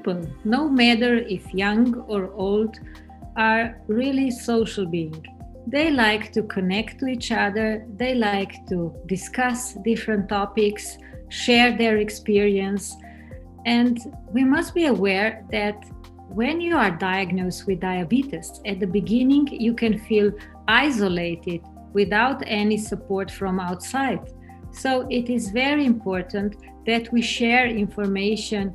people, no matter if young or old, are really social beings. They like to connect to each other, they like to discuss different topics, share their experience, and we must be aware that when you are diagnosed with diabetes, at the beginning you can feel isolated without any support from outside. So it is very important that we share information,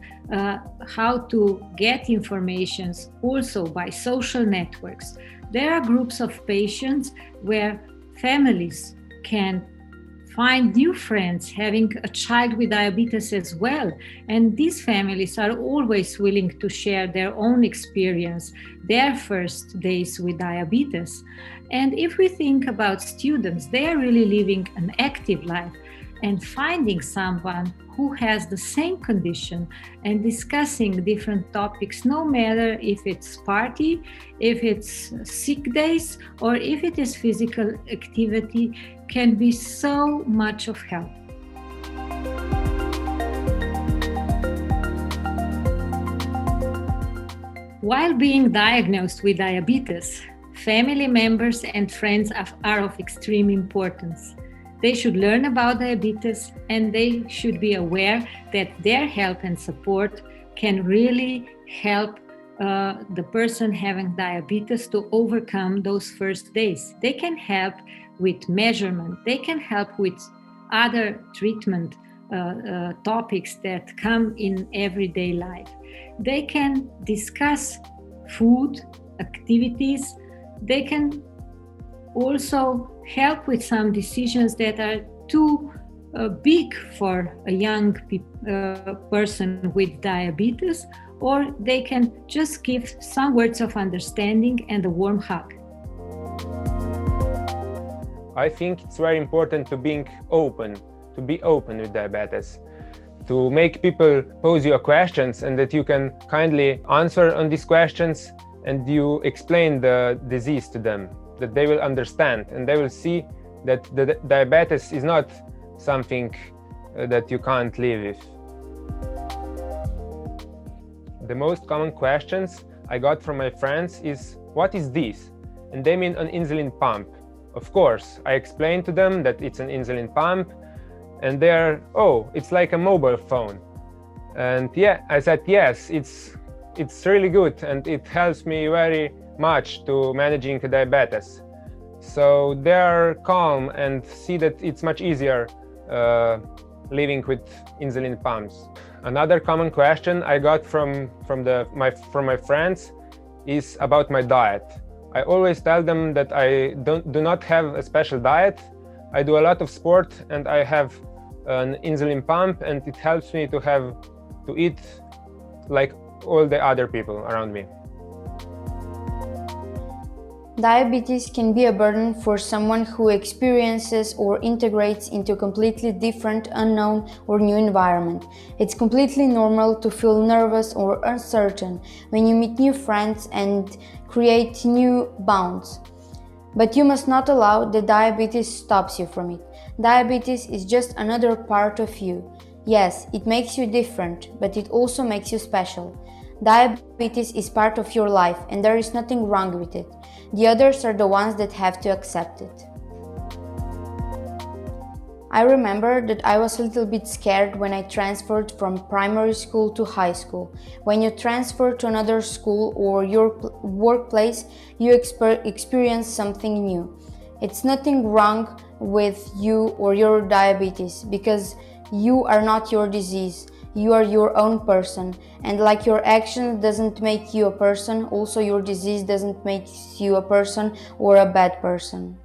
how to get information also by social networks. There are groups of patients where families can find new friends having a child with diabetes as well. And these families are always willing to share their own experience, their first days with diabetes. And if we think about students, they are really living an active life, and finding someone who has the same condition and discussing different topics, no matter if it's party, if it's sick days, or if it is physical activity, can be so much of help. While being diagnosed with diabetes, family members and friends are of extreme importance. They should learn about diabetes, and they should be aware that their help and support can really help the person having diabetes to overcome those first days. They can help with measurement, they can help with other treatment topics that come in everyday life. They can discuss food, activities, they can also help with some decisions that are too big for a young person with diabetes, or they can just give some words of understanding and a warm hug. I think it's very important to be open with diabetes, to make people pose you questions and that you can kindly answer on these questions, and you explain the disease to them, that they will understand and they will see that the diabetes is not something that you can't live with. The most common questions I got from my friends is, what is this? And they mean an insulin pump. Of course, I explained to them that it's an insulin pump, and they're, oh, it's like a mobile phone. And yeah, I said, yes, it's really good, and it helps me very much to managing diabetes. So they are calm and see that it's much easier living with insulin pumps. Another common question I got from my friends is about my diet. I always tell them that I do not have a special diet. I do a lot of sport and I have an insulin pump, and it helps me to eat like all the other people around me. Diabetes can be a burden for someone who experiences or integrates into a completely different, unknown or new environment. It's completely normal to feel nervous or uncertain when you meet new friends and create new bonds. But you must not allow that diabetes stops you from it. Diabetes is just another part of you. Yes, it makes you different, but it also makes you special. Diabetes is part of your life and there is nothing wrong with it. The others are the ones that have to accept it. I remember that I was a little bit scared when I transferred from primary school to high school. When you transfer to another school or your workplace, you experience something new. It's nothing wrong with you or your diabetes, because you are not your disease. You are your own person, and like your action doesn't make you a person, also your disease doesn't make you a person or a bad person.